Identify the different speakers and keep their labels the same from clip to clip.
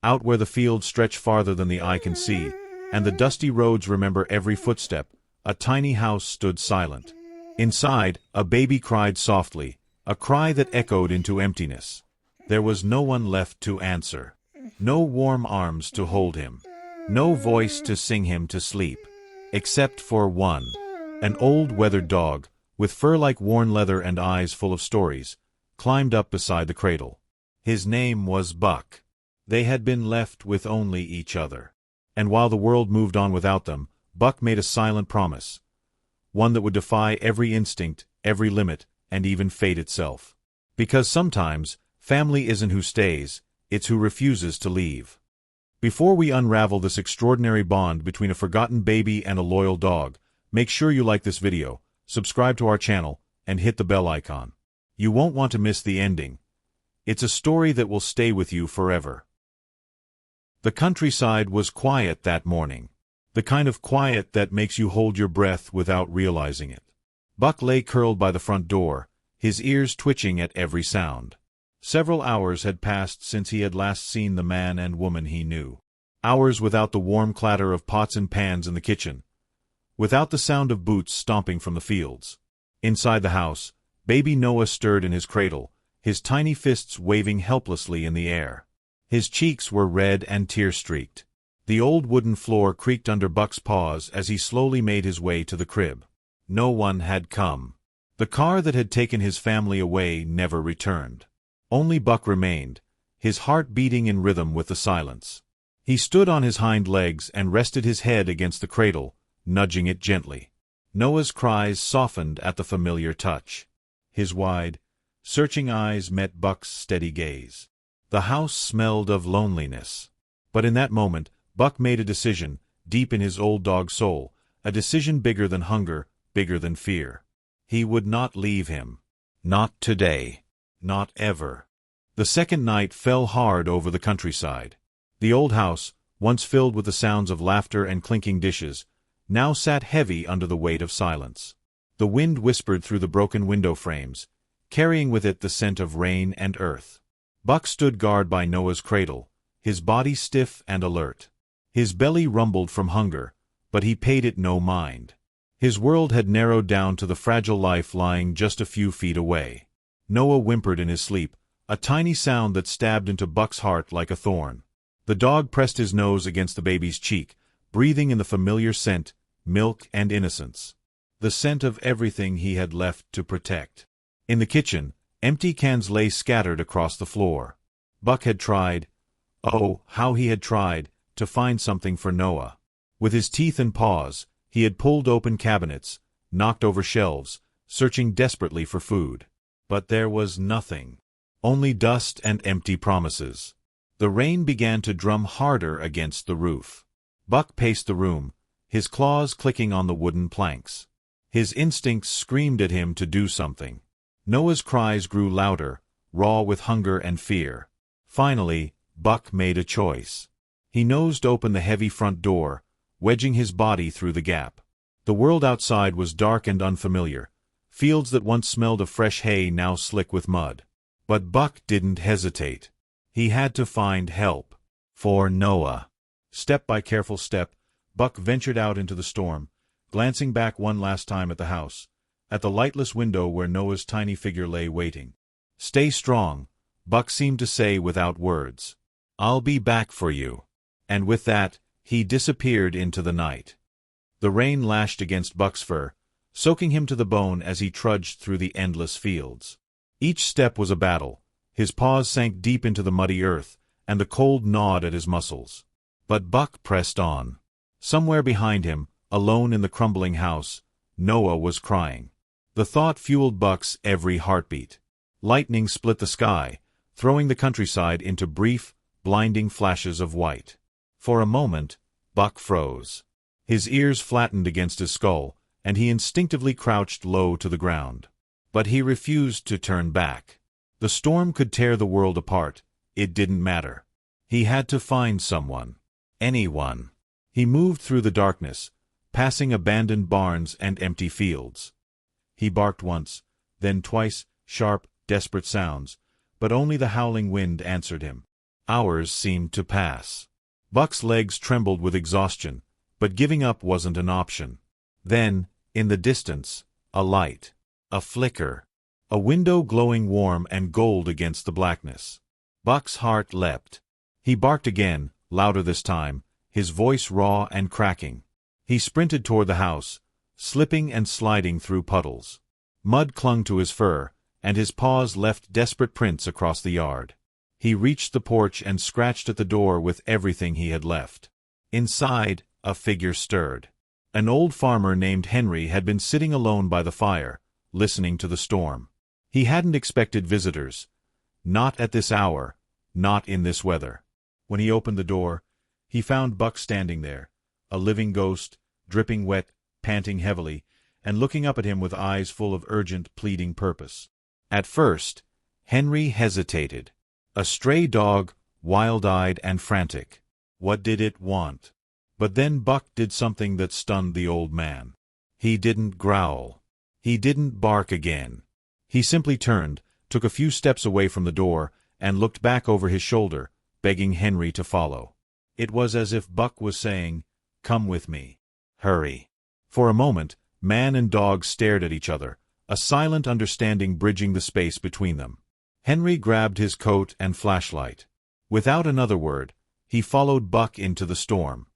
Speaker 1: out where the fields stretch farther than the eye can see, and the dusty roads remember every footstep, a tiny house stood silent. Inside, a baby cried softly, a cry that echoed into emptiness. There was no one left to answer. No warm arms to hold him. No voice to sing him to sleep. Except for one. An old weathered dog, with fur like worn leather and eyes full of stories, climbed up beside the cradle. His name was Buck. They had been left with only each other. And while the world moved on without them, Buck made a silent promise. One that would defy every instinct, every limit, and even fate itself. Because sometimes, family isn't who stays, it's who refuses to leave. Before we unravel this extraordinary bond between a forgotten baby and a loyal dog, make sure you like this video, subscribe to our channel, and hit the bell icon. You won't want to miss the ending. It's a story that will stay with you forever. The countryside was quiet that morning. The kind of quiet that makes you hold your breath without realizing it. Buck lay curled by the front door, his ears twitching at every sound. Several hours had passed since he had last seen the man and woman he knew. Hours without the warm clatter of pots and pans in the kitchen. Without the sound of boots stomping from the fields. Inside the house, baby Noah stirred in his cradle, his tiny fists waving helplessly in the air. His cheeks were red and tear-streaked. The old wooden floor creaked under Buck's paws as he slowly made his way to the crib. No one had come. The car that had taken his family away never returned. Only Buck remained, his heart beating in rhythm with the silence. He stood on his hind legs and rested his head against the cradle, nudging it gently. Noah's cries softened at the familiar touch. His wide, searching eyes met Buck's steady gaze. The house smelled of loneliness. But in that moment, Buck made a decision, deep in his old dog's soul, a decision bigger than hunger, bigger than fear. He would not leave him. Not today. Not ever. The second night fell hard over the countryside. The old house, once filled with the sounds of laughter and clinking dishes, now sat heavy under the weight of silence. The wind whispered through the broken window frames, carrying with it the scent of rain and earth. Buck stood guard by Noah's cradle, his body stiff and alert. His belly rumbled from hunger, but he paid it no mind. His world had narrowed down to the fragile life lying just a few feet away. Noah whimpered in his sleep, a tiny sound that stabbed into Buck's heart like a thorn. The dog pressed his nose against the baby's cheek, breathing in the familiar scent, milk and innocence. The scent of everything he had left to protect. In the kitchen, empty cans lay scattered across the floor. Buck had tried, oh, how he had tried, to find something for Noah. With his teeth and paws, he had pulled open cabinets, knocked over shelves, searching desperately for food. But there was nothing. Only dust and empty promises. The rain began to drum harder against the roof. Buck paced the room, his claws clicking on the wooden planks. His instincts screamed at him to do something. Noah's cries grew louder, raw with hunger and fear. Finally, Buck made a choice. He nosed open the heavy front door, wedging his body through the gap. The world outside was dark and unfamiliar, fields that once smelled of fresh hay now slick with mud. But Buck didn't hesitate. He had to find help. For Noah. Step by careful step, Buck ventured out into the storm, glancing back one last time at the house, at the lightless window where Noah's tiny figure lay waiting. "Stay strong," Buck seemed to say without words. "I'll be back for you." And with that, he disappeared into the night. The rain lashed against Buck's fur, soaking him to the bone as he trudged through the endless fields. Each step was a battle. His paws sank deep into the muddy earth, and the cold gnawed at his muscles. But Buck pressed on. Somewhere behind him, alone in the crumbling house, Noah was crying. The thought fueled Buck's every heartbeat. Lightning split the sky, throwing the countryside into brief, blinding flashes of white. For a moment, Buck froze. His ears flattened against his skull, and he instinctively crouched low to the ground. But he refused to turn back. The storm could tear the world apart. It didn't matter. He had to find someone. Anyone. He moved through the darkness, passing abandoned barns and empty fields. He barked once, then twice, sharp, desperate sounds, but only the howling wind answered him. Hours seemed to pass. Buck's legs trembled with exhaustion, but giving up wasn't an option. Then, in the distance, a light. A flicker. A window glowing warm and gold against the blackness. Buck's heart leapt. He barked again, louder this time, his voice raw and cracking. He sprinted toward the house, slipping and sliding through puddles. Mud clung to his fur, and his paws left desperate prints across the yard. He reached the porch and scratched at the door with everything he had left. Inside, a figure stirred. An old farmer named Henry had been sitting alone by the fire, listening to the storm. He hadn't expected visitors. Not at this hour, not in this weather. When he opened the door, he found Buck standing there, a living ghost, dripping wet, panting heavily, and looking up at him with eyes full of urgent, pleading purpose. At first, Henry hesitated. A stray dog, wild-eyed and frantic. What did it want? But then Buck did something that stunned the old man. He didn't growl. He didn't bark again. He simply turned, took a few steps away from the door, and looked back over his shoulder, begging Henry to follow. It was as if Buck was saying, "Come with me. Hurry." For a moment, man and dog stared at each other, a silent understanding bridging the space between them. Henry grabbed his coat and flashlight. Without another word, he followed Buck into the storm.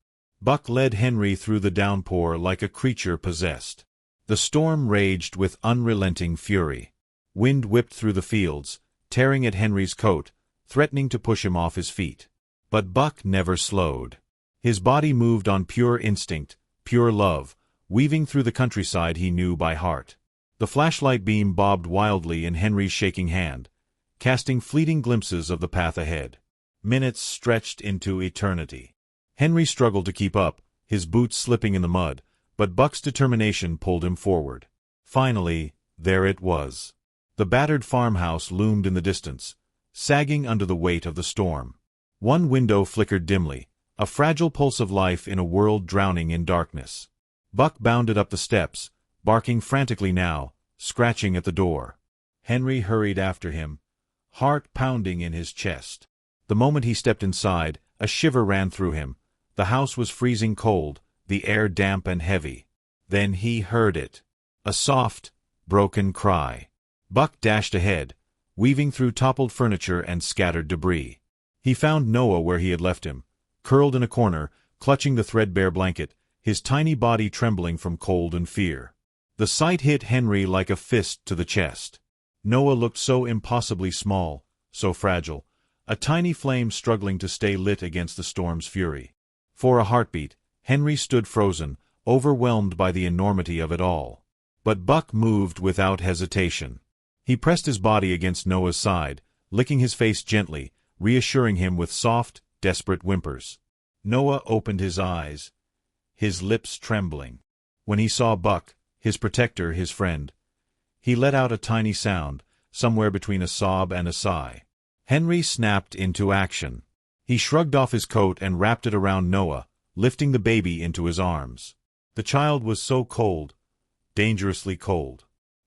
Speaker 1: Buck led Henry through the downpour like a creature possessed. The storm raged with unrelenting fury. Wind whipped through the fields, tearing at Henry's coat, threatening to push him off his feet. But Buck never slowed. His body moved on pure instinct, pure love, weaving through the countryside he knew by heart. The flashlight beam bobbed wildly in Henry's shaking hand, casting fleeting glimpses of the path ahead. Minutes stretched into eternity. Henry struggled to keep up, his boots slipping in the mud, but Buck's determination pulled him forward. Finally, there it was. The battered farmhouse loomed in the distance, sagging under the weight of the storm. One window flickered dimly, a fragile pulse of life in a world drowning in darkness. Buck bounded up the steps, barking frantically now, scratching at the door. Henry hurried after him, heart pounding in his chest. The moment he stepped inside, a shiver ran through him. The house was freezing cold, the air damp and heavy. Then he heard it. A soft, broken cry. Buck dashed ahead, weaving through toppled furniture and scattered debris. He found Noah where he had left him, curled in a corner, clutching the threadbare blanket, his tiny body trembling from cold and fear. The sight hit Henry like a fist to the chest. Noah looked so impossibly small, so fragile, a tiny flame struggling to stay lit against the storm's fury. For a heartbeat, Henry stood frozen, overwhelmed by the enormity of it all. But Buck moved without hesitation. He pressed his body against Noah's side, licking his face gently, reassuring him with soft, desperate whimpers. Noah opened his eyes, his lips trembling. When he saw Buck, his protector, his friend, he let out a tiny sound, somewhere between a sob and a sigh. Henry snapped into action. He shrugged off his coat and wrapped it around Noah, lifting the baby into his arms. The child was so cold, dangerously cold.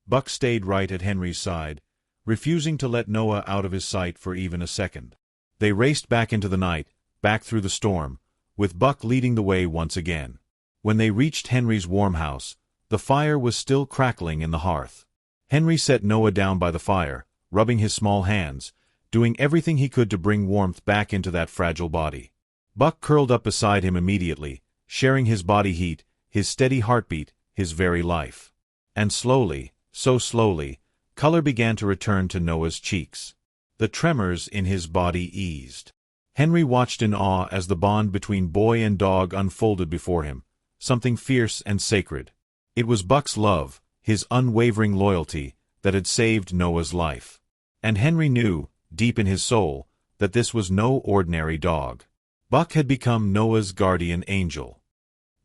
Speaker 1: Buck stayed right at Henry's side, refusing to let Noah out of his sight for even a second. They raced back into the night, back through the storm, with Buck leading the way once again. When they reached Henry's warm house, the fire was still crackling in the hearth. Henry set Noah down by the fire, rubbing his small hands, doing everything he could to bring warmth back into that fragile body. Buck curled up beside him immediately, sharing his body heat, his steady heartbeat, his very life. And slowly, so slowly, color began to return to Noah's cheeks. The tremors in his body eased. Henry watched in awe as the bond between boy and dog unfolded before him, something fierce and sacred. It was Buck's love, his unwavering loyalty, that had saved Noah's life. And Henry knew, deep in his soul, that this was no ordinary dog. Buck had become Noah's guardian angel.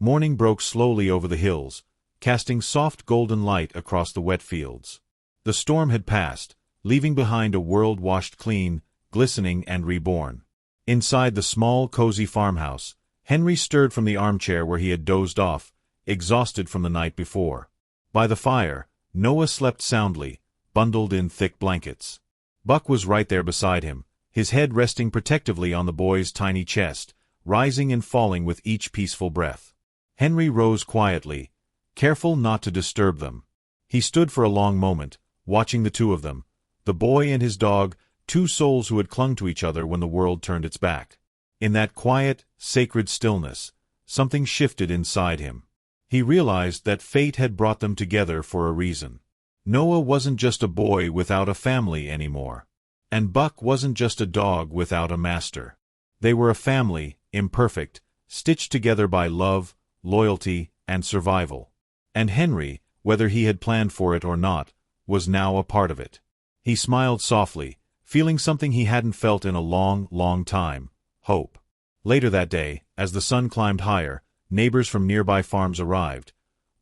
Speaker 1: Morning broke slowly over the hills, casting soft golden light across the wet fields. The storm had passed, leaving behind a world washed clean, glistening and reborn. Inside the small, cozy farmhouse, Henry stirred from the armchair where he had dozed off, exhausted from the night before. By the fire, Noah slept soundly, bundled in thick blankets. Buck was right there beside him, his head resting protectively on the boy's tiny chest, rising and falling with each peaceful breath. Henry rose quietly, careful not to disturb them. He stood for a long moment, watching the two of them, the boy and his dog, two souls who had clung to each other when the world turned its back. In that quiet, sacred stillness, something shifted inside him. He realized that fate had brought them together for a reason. Noah wasn't just a boy without a family anymore. And Buck wasn't just a dog without a master. They were a family, imperfect, stitched together by love, loyalty, and survival. And Henry, whether he had planned for it or not, was now a part of it. He smiled softly, feeling something he hadn't felt in a long, long time: hope. Later that day, as the sun climbed higher, neighbors from nearby farms arrived,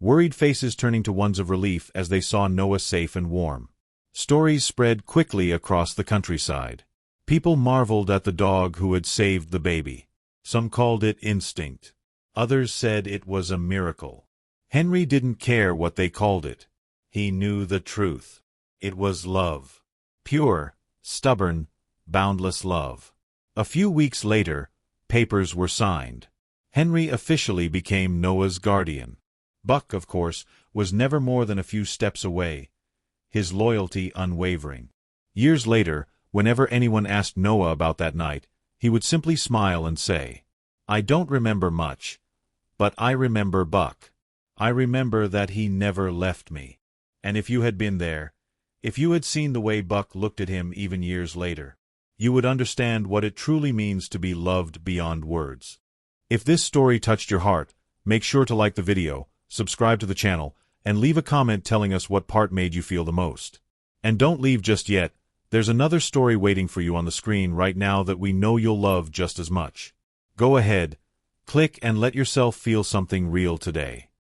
Speaker 1: worried faces turning to ones of relief as they saw Noah safe and warm. Stories spread quickly across the countryside. People marveled at the dog who had saved the baby. Some called it instinct. Others said it was a miracle. Henry didn't care what they called it. He knew the truth. It was love. Pure, stubborn, boundless love. A few weeks later, papers were signed. Henry officially became Noah's guardian. Buck, of course, was never more than a few steps away, his loyalty unwavering. Years later, whenever anyone asked Noah about that night, he would simply smile and say, "I don't remember much, but I remember Buck. I remember that he never left me." And if you had been there, if you had seen the way Buck looked at him even years later, you would understand what it truly means to be loved beyond words. If this story touched your heart, make sure to like the video, subscribe to the channel, and leave a comment telling us what part made you feel the most. And don't leave just yet, there's another story waiting for you on the screen right now that we know you'll love just as much. Go ahead, click and let yourself feel something real today.